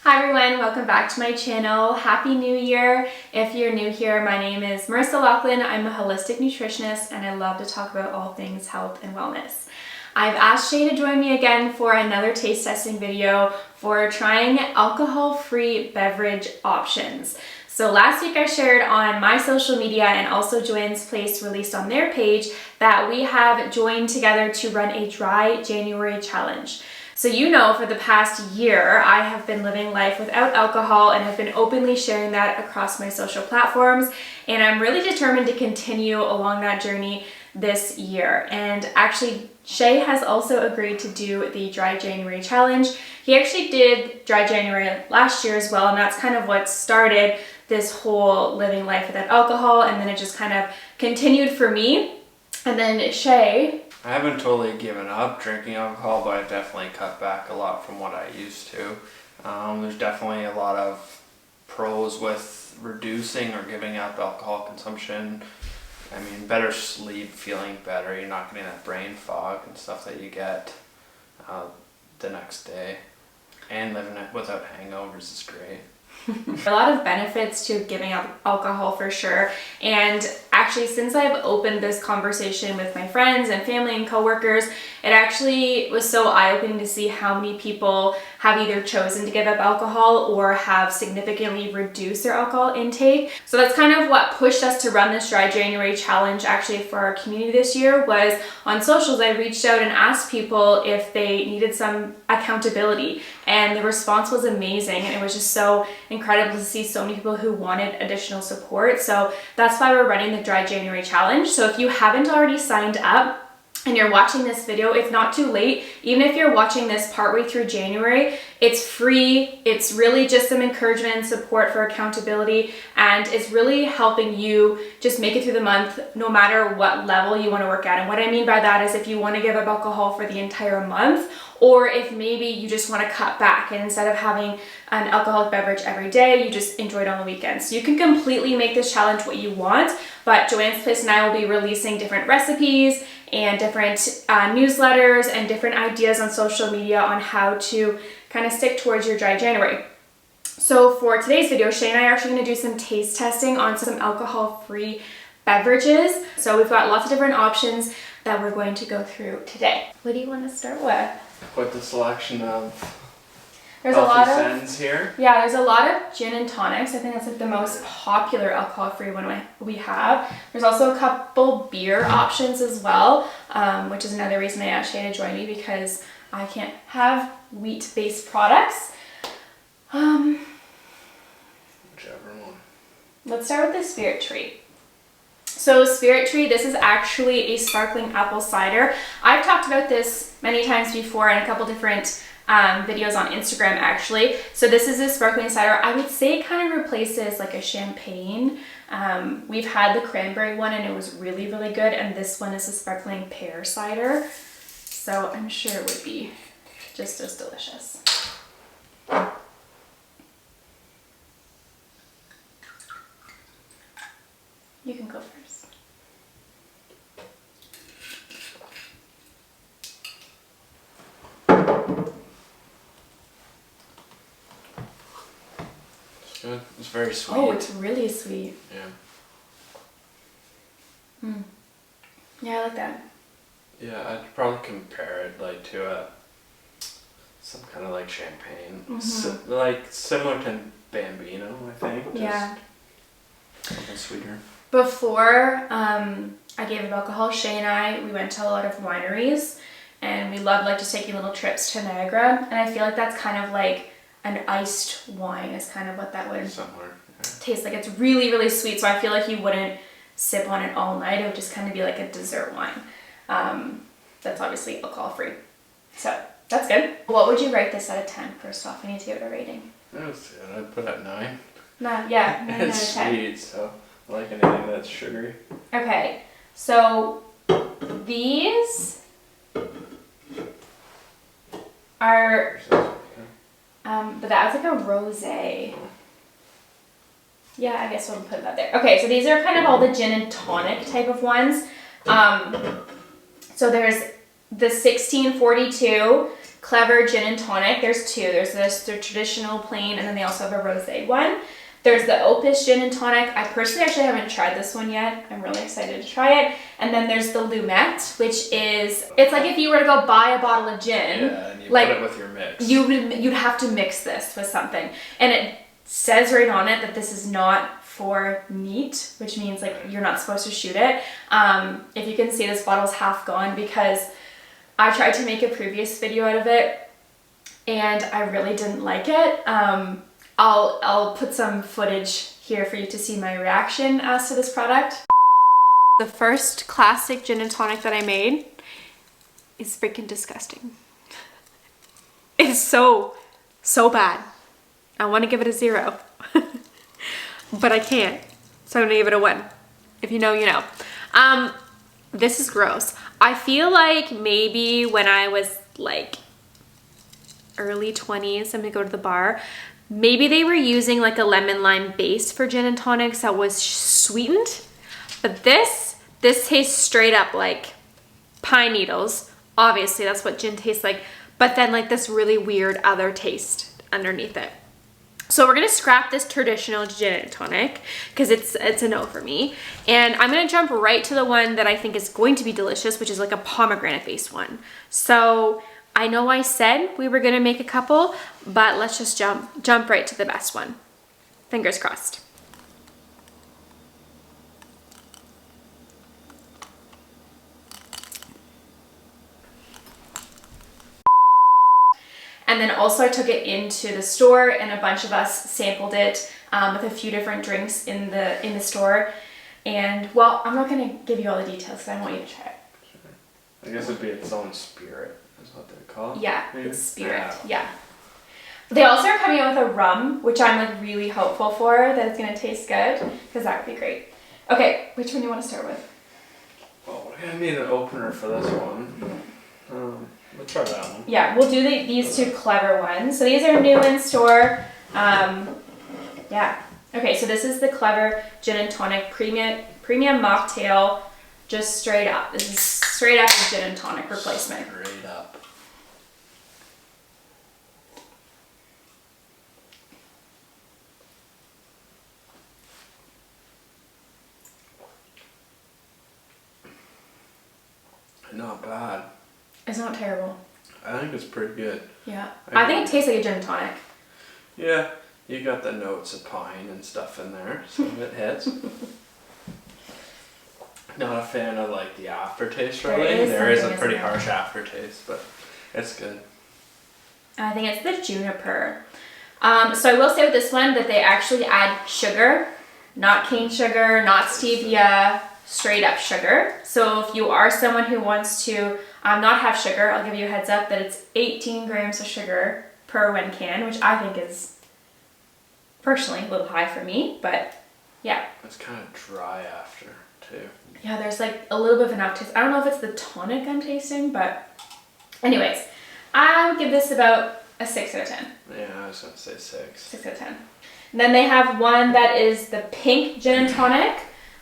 Hi everyone, welcome back to my channel. Happy New Year. If you're new here, my name is Marissa Laughlin. I'm a holistic nutritionist and I love to talk about all things health and wellness. I've asked Shea to join me again for another taste testing video for trying alcohol-free beverage options. So last week I shared on my social media and also Joanne's Place released on their page that we have joined together to run a dry January challenge. So you know, for the past year, I have been living life without alcohol and have been openly sharing that across my social platforms. And I'm really determined to continue along that journey this year. And actually, Shea has also agreed to do the Dry January challenge. He actually did Dry January last year as well, and that's kind of what started this whole living life without alcohol, and then it just kind of continued for me. And then Shea... I haven't totally given up drinking alcohol, but I've definitely cut back a lot from what I used to. There's definitely a lot of pros with reducing or giving up alcohol consumption. I mean, better sleep, feeling better, you're not getting that brain fog and stuff that you get the next day. And living it without hangovers is great. A lot of benefits to giving up alcohol for sure. And actually, since I've opened this conversation with my friends and family and coworkers, it actually was so eye-opening to see how many people have either chosen to give up alcohol or have significantly reduced their alcohol intake. So that's kind of what pushed us to run this Dry January challenge actually for our community this year. Was on socials, I reached out and asked people if they needed some accountability, and the response was amazing, and it was just so incredible to see so many people who wanted additional support. So that's why we're running the Dry January challenge. So if you haven't already signed up and you're watching this video, it's not too late. Even if you're watching this partway through January, it's free. It's really just some encouragement and support for accountability, and it's really helping you just make it through the month no matter what level you want to work at. And what I mean by that is if you want to give up alcohol for the entire month, or if maybe you just want to cut back and instead of having an alcoholic beverage every day, you just enjoy it on the weekends. So you can completely make this challenge what you want, but Joanne's Place and I will be releasing different recipes and different newsletters and different ideas on social media on how to kind of stick towards your Dry January. So for today's video, Shea and I are actually going to do some taste testing on some alcohol-free beverages. So we've got lots of different options that we're going to go through today. What do you want to start with? With the selection of there's a lot of scents here. Yeah, there's a lot of gin and tonics. I think that's like the most popular alcohol-free one we have. There's also a couple beer options as well, which is another reason I asked Shea to join me because I can't have wheat-based products. Whichever one. Let's start with the Spirit Tree. So Spirit Tree, this is actually a sparkling apple cider. I've talked about this many times before in a couple different videos on Instagram actually. So this is a sparkling cider. I would say it kind of replaces like a champagne. We've had the cranberry one and it was really, really good. And this one is a sparkling pear cider. So I'm sure it would be just as delicious. You can go first. It's good. It's very sweet. Oh, it's really sweet. Yeah. Yeah, I like that. Yeah, I'd probably compare it like to some kind of like champagne. Like similar to Bambino, I think. Yeah. Just something sweeter. Before I gave up alcohol, Shea and I, we went to a lot of wineries and we loved like just taking little trips to Niagara, and I feel like that's kind of like an iced wine is kind of what that would taste like. It's really, really sweet, so I feel like you wouldn't sip on it all night. It would just kind of be like a dessert wine. That's obviously alcohol-free. So that's good. What would you rate this out of 10 first off? I need to give it a rating. That's good. I'd put it at 9. 9, yeah. 9 It's out of 10. sweet, so I like anything that's sugary. Okay, so these are, but that was like a rosé. Yeah, I guess we'll put that there. Okay, so these are kind of all the gin and tonic type of ones. So there's the 1642, Clever Gin and Tonic. There's two. There's the traditional plain, and then they also have a rosé one. There's the Opus Gin and Tonic. I personally actually haven't tried this one yet. I'm really excited to try it. And then there's the Lumette, which is, it's like if you were to go buy a bottle of gin. Yeah, and you put it with your mix. You'd have to mix this with something. And it says right on it that this is not for neat, which means like you're not supposed to shoot it. If you can see, this bottle's half gone because I tried to make a previous video out of it and I really didn't like it. I'll put some footage here for you to see my reaction as to this product. The first classic gin and tonic that I made is freaking disgusting. It's so bad. I want to give it a 0, but I can't. So I'm gonna give it a 1. If you know, you know. This is gross. I feel like maybe when I was like early 20s, I'm gonna go to the bar. Maybe they were using like a lemon lime base for gin and tonics that was sweetened, but this tastes straight up like pine needles. Obviously that's what gin tastes like, but then like this really weird other taste underneath it. So we're gonna scrap this traditional gin and tonic because it's a no for me. And I'm gonna jump right to the one that I think is going to be delicious, which is like a pomegranate based one. So I know I said we were gonna make a couple, but let's just jump right to the best one. Fingers crossed. And then also I took it into the store and a bunch of us sampled it with a few different drinks in the store. And well, I'm not gonna give you all the details because I want you to try it. I guess it'd be its own spirit, is what they call it. Yeah, maybe? it's spirit, yeah. They also are coming out with a rum, which I'm like really hopeful for that it's gonna taste good, because that would be great. Okay, which one do you want to start with? Well, I need an opener for this one. We'll try that one. Yeah, we'll do these two clever ones. So these are new in store. Yeah. Okay, so this is the Clever Gin and Tonic Premium Mocktail, just straight up. This is straight up a gin and tonic replacement. Straight up. Not bad. It's not terrible. I think it's pretty good. Yeah. I think it tastes like a gin and tonic. Yeah, you got the notes of pine and stuff in there, so it hits. Not a fan of like the aftertaste really. There is a pretty harsh aftertaste, but it's good. I think it's the juniper. So I will say with this one that they actually add sugar, not cane sugar, not stevia, straight up sugar. So if you are someone who wants to not have sugar, I'll give you a heads up that it's 18 grams of sugar per 1 can, which I think is personally a little high for me, but yeah. It's kind of dry after too. Yeah, there's like a little bit of an aftertaste. I don't know if it's the tonic I'm tasting, but anyways, I would give this about a 6 out of 10. Yeah, I was gonna say 6. 6 out of 10. And then they have one that is the pink gin and tonic,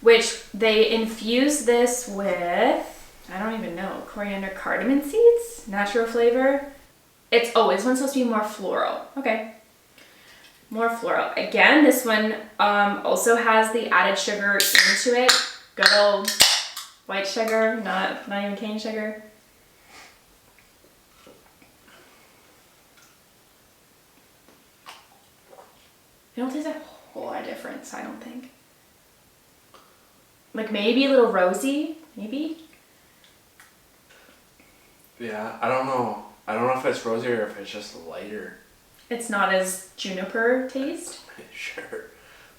which they infuse this with, I don't even know, coriander cardamom seeds, natural flavor. This one's supposed to be more floral. Okay. More floral. Again, this one also has the added sugar into it. Good old white sugar, not even cane sugar. It don't taste a whole lot of difference, I don't think. Like maybe a little rosy, maybe? Yeah, I don't know. I don't know if it's rosy or if it's just lighter. It's not as juniper taste? Sure.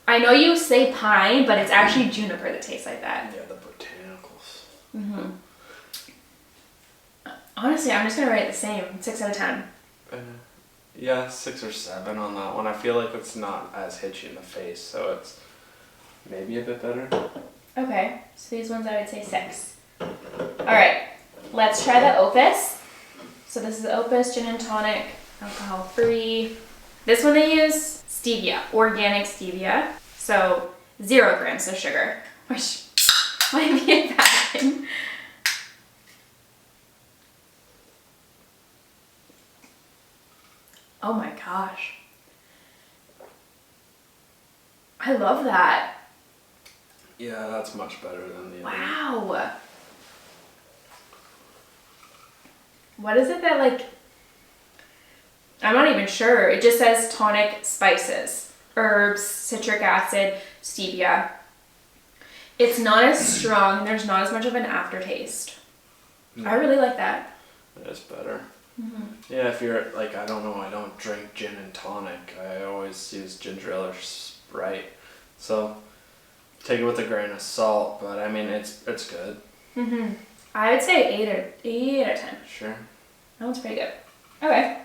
I know you say pine, but it's actually juniper that tastes like that. Yeah, the botanicals. Mm-hmm. Honestly, I'm just gonna rate it the same, 6 out of 10. Yeah, 6 or 7 on that one. I feel like it's not as hitchy in the face, so it's maybe a bit better. Okay, so these ones I would say 6. Alright, let's try the Opus. So this is the Opus Gin and Tonic, alcohol free. This one they use stevia, organic stevia. So 0 grams of sugar, which might be a bad thing. Oh my gosh. I love that. Yeah, that's much better than the other. Wow. What is it that like, I'm not even sure. It just says tonic spices, herbs, citric acid, stevia. It's not as strong. There's not as much of an aftertaste. No, I really like that. it is better. Mm-hmm. Yeah, if you're like, I don't know, I don't drink gin and tonic. I always use ginger ale or Sprite. So take it with a grain of salt, but I mean, it's good. Mm-hmm. I would say 8 out of 10. Sure. That one's pretty good. Okay.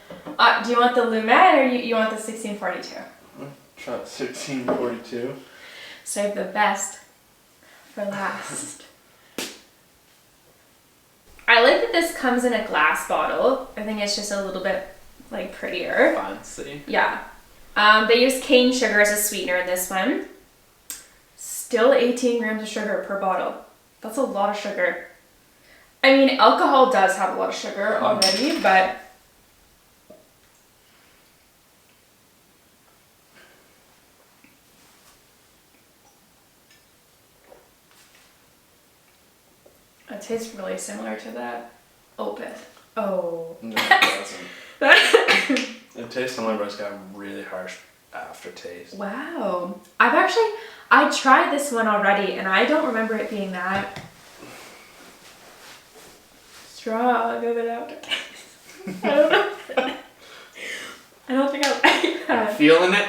Do you want the Lumet or you want the 1642? Try 1642. Save the best for last. I like that this comes in a glass bottle. I think it's just a little bit like prettier. Fancy. Yeah. They use cane sugar as a sweetener in this one. Still 18 grams of sugar per bottle. That's a lot of sugar. I mean, alcohol does have a lot of sugar already, but it tastes really similar to that Opus. Oh. No, it doesn't. It tastes similar, but it's got a really harsh aftertaste. Wow. I tried this one already and I don't remember it being that strong of an aftertaste. I don't know. I don't think I like that. Feeling it?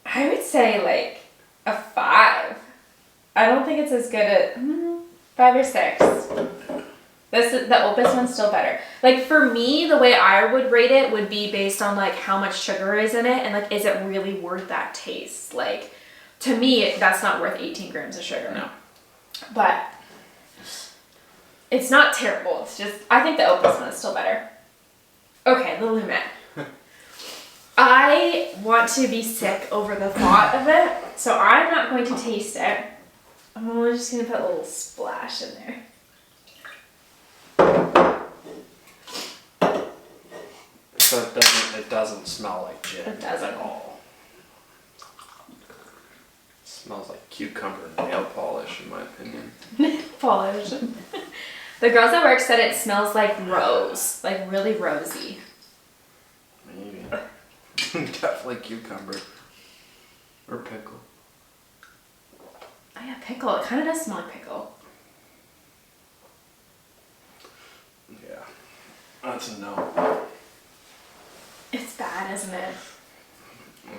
I would say like a 5. I don't think it's as good at 5 or 6. The Opus one's still better. Like for me, the way I would rate it would be based on like how much sugar is in it and like is it really worth that taste? Like to me, that's not worth 18 grams of sugar. No. But it's not terrible. It's just I think the Opus one is still better. Okay, the Lumet. I want to be sick over the thought of it, so I'm not going to taste it. I'm just gonna put a little splash in there. So it doesn't smell like gin. It doesn't. At all. It smells like cucumber nail polish, in my opinion. Polish. The girls at work said it smells like rose, like really rosy. Maybe. Definitely cucumber. Or pickle. Oh yeah, pickle. It kind of does smell like pickle. Yeah. That's a no. It's bad, isn't it?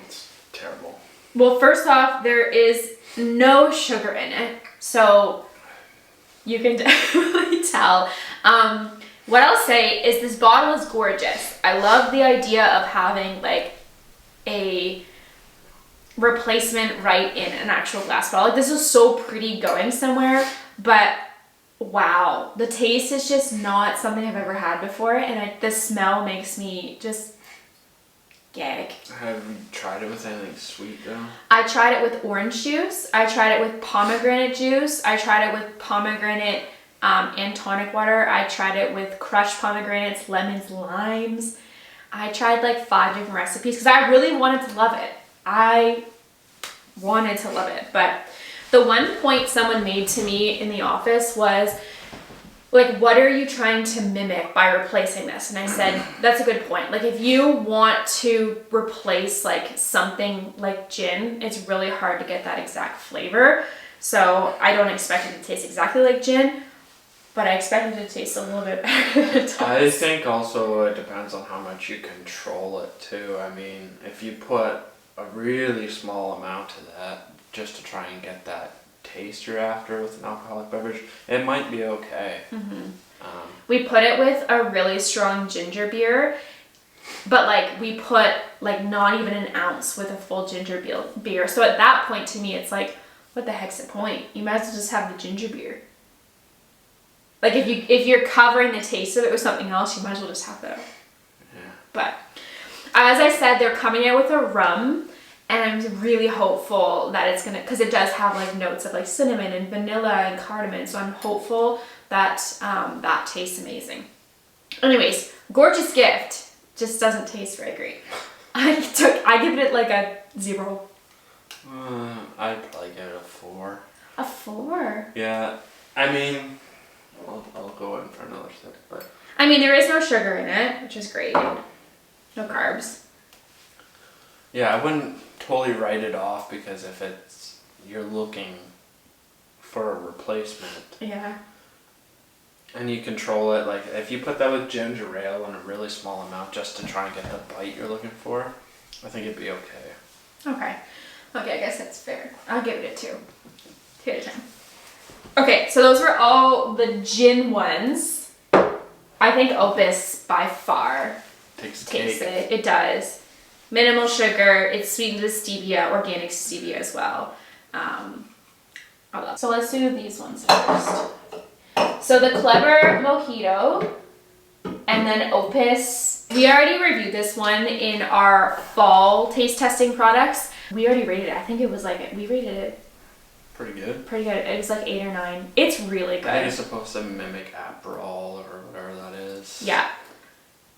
It's terrible. Well, first off, there is no sugar in it, so you can definitely tell. What I'll say is this bottle is gorgeous. I love the idea of having like a replacement right in an actual glass bottle. Like this is so pretty going somewhere, but wow, the taste is just not something I've ever had before, and the smell makes me just gag. Have you tried it with anything sweet though? I tried it with orange juice. I tried it with pomegranate juice. I tried it with pomegranate and tonic water. I tried it with crushed pomegranates, lemons, limes. I tried like 5 different recipes because I really wanted to love it. I wanted to love it. But the one point someone made to me in the office was like, what are you trying to mimic by replacing this? And I said, that's a good point. Like if you want to replace like something like gin, it's really hard to get that exact flavor. So I don't expect it to taste exactly like gin, but I expect it to taste a little bit better than it does. I think also it depends on how much you control it too. I mean, if you put a really small amount of that just to try and get that taste you're after with an alcoholic beverage, it might be okay. We put it with a really strong ginger beer, but like we put like not even an ounce with a full ginger beer. So at that point to me, it's like, what the heck's the point? You might as well just have the ginger beer. Like if you're covering the taste of it with something else, you might as well just have that. Yeah. But as I said, they're coming out with a rum, and I'm really hopeful that it's gonna, because it does have like notes of like cinnamon and vanilla and cardamom. So I'm hopeful that that tastes amazing. Anyways, Gorgeous gift. Just doesn't taste very great. I give it like a 0. I'd probably give it a 4. A 4? Yeah, I mean, I'll go in for another 6, but. I mean, there is no sugar in it, which is great. No carbs. Yeah, I wouldn't totally write it off because if you're looking for a replacement. Yeah. And you control it, like if you put that with ginger ale in a really small amount just to try and get the bite you're looking for, I think it'd be okay. Okay, I guess that's fair. I'll give it a 2. 2 out of 10. Okay, so those were all the gin ones. I think Opus by far tastes it. It does. Minimal sugar. It's sweetened with stevia, organic stevia as well. So let's do these ones first. So the Clever Mojito and then Opus. We already reviewed this one in our fall taste testing products. We already rated it. I think it was like, we rated it pretty good. It was like 8 or 9. It's really good. I think it's supposed to mimic Aperol or whatever that is. Yeah.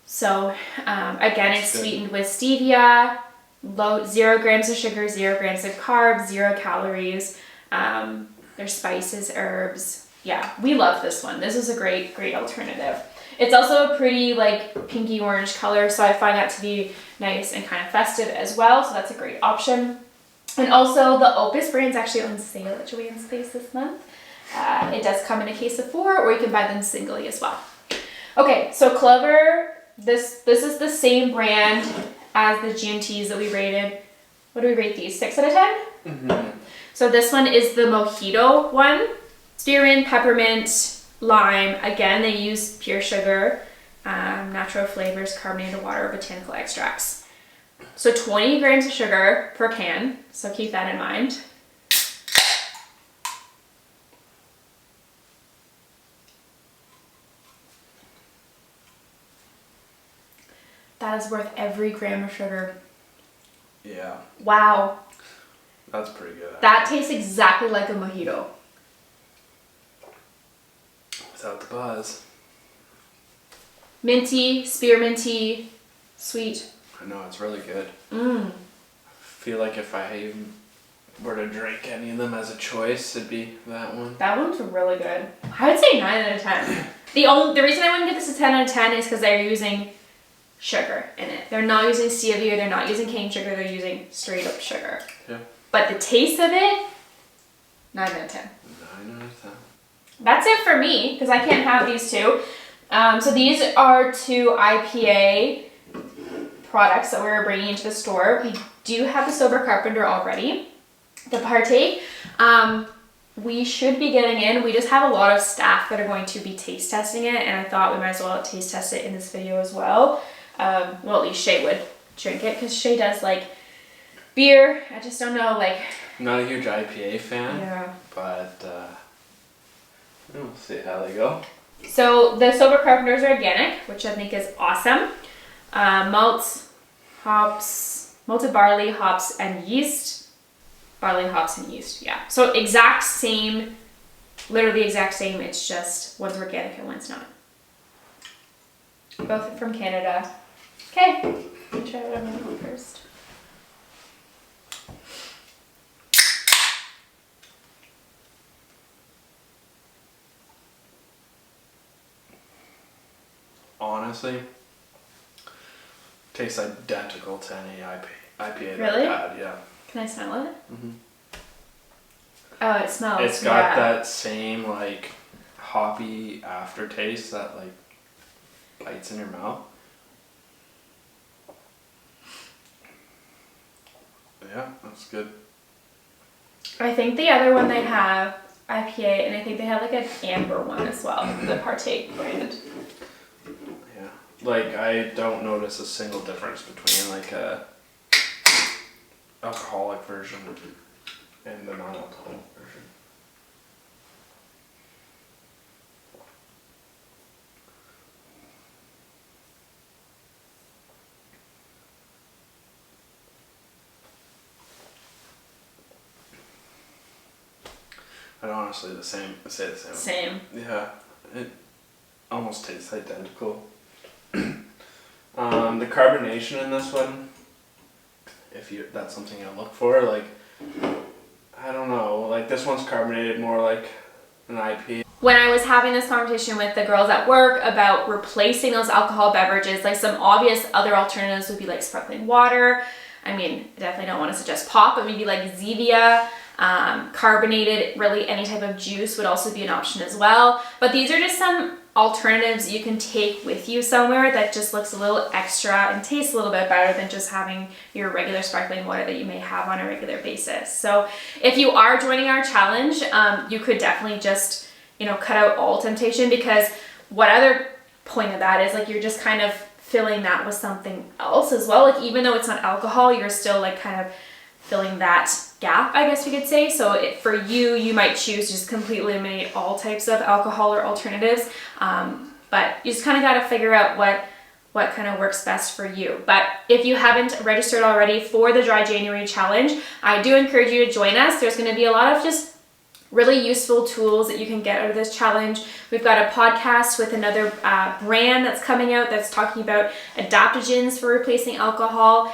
So again, it's sweetened with stevia, 0 grams of sugar, 0 grams of carbs, 0 calories. There's spices, herbs. Yeah, we love this one. This is a great alternative. It's also a pretty like pinky orange color, so I find that to be nice and kind of festive as well. So that's a great option. And also the Opus brand's actually on sale at Joann's Place this month. It does come in a case of 4, or you can buy them singly as well. Okay, so Clever, this is the same brand as the GMTs that we rated. What do we rate these? 6 out of 10? Mm-hmm. So this one is the Mojito one. Spearmint, peppermint, lime. Again, they use pure sugar, natural flavors, carbonated water, botanical extracts. So 20 grams of sugar per can, so keep that in mind. That is worth every gram of sugar. Yeah. Wow. That's pretty good. That tastes exactly like a mojito. Without the buzz. Minty, spearminty, sweet. I know, it's really good. Mmm. I feel like if I were to drink any of them as a choice, it'd be that one. That one's really good. I would say 9 out of 10. The reason I wouldn't give this a 10 out of 10 is because they're using sugar in it. They're not using stevia, they're not using cane sugar, they're using straight up sugar. Yeah. But the taste of it, 9 out of 10. 9 out of 10. That's it for me, because I can't have these two. So these are 2 IPA products that we're bringing into the store. We do have the Sober Carpenter already, the Partake. We should be getting in. We just have a lot of staff that are going to be taste testing it, and I thought we might as well taste test it in this video as well. Well, at least Shea would drink it, because Shea does like beer. I just don't know, like... I'm not a huge IPA fan, yeah. But we'll see how they go. So the Sober Carpenters are organic, which I think is awesome. Malts, hops, malted barley, hops, and yeast. Barley, hops, and yeast, yeah. So exact same, literally exact same, it's just one's organic and one's not. Both from Canada. Okay, let me try what I'm gonna do first. Honestly, tastes identical to any IPA that Really? I've had, yeah. Can I smell it? Mm-hmm. Oh, it smells. It's got that same like hoppy aftertaste that like bites in your mouth. Yeah, that's good. I think the other one they have IPA, and I think they have like an amber one as well, the Partake brand. Yeah, like I don't notice a single difference between like a alcoholic version and the non-alcoholic version. I'd honestly say the same. Same. Yeah, it almost tastes identical. The carbonation in this one, if that's something you look for, like, I don't know, like this one's carbonated more like an IP. When I was having this conversation with the girls at work about replacing those alcohol beverages, like some obvious other alternatives would be like sparkling water. I mean, I definitely don't want to suggest pop, but maybe like Zevia, carbonated, really any type of juice would also be an option as well. But these are just some alternatives you can take with you somewhere that just looks a little extra and tastes a little bit better than just having your regular sparkling water that you may have on a regular basis. So if you are joining our challenge, you could definitely just, you know, cut out all temptation, because what other point of that is like you're just kind of filling that with something else as well. Like even though it's not alcohol, you're still like kind of filling that gap, I guess we could say. So for you, you might choose to just completely eliminate all types of alcohol or alternatives. But you just kind of got to figure out what kind of works best for you. But if you haven't registered already for the Dry January Challenge, I do encourage you to join us. There's going to be a lot of just really useful tools that you can get out of this challenge. We've got a podcast with another brand that's coming out that's talking about adaptogens for replacing alcohol.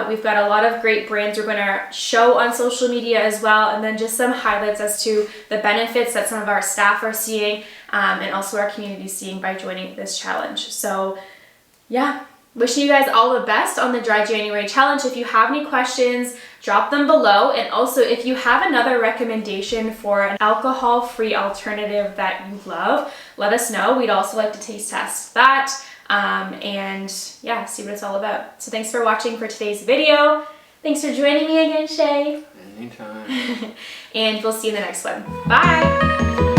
We've got a lot of great brands we're going to show on social media as well, and then just some highlights as to the benefits that some of our staff are seeing and also our community seeing by joining this challenge. So yeah, wishing you guys all the best on the Dry January Challenge. If you have any questions, drop them below. And also, if you have another recommendation for an alcohol-free alternative that you love, let us know. We'd also like to taste test that and yeah, see what it's all about. So thanks for watching for today's video. Thanks for joining me again, Shay. Anytime. And we'll see you in the next one. Bye.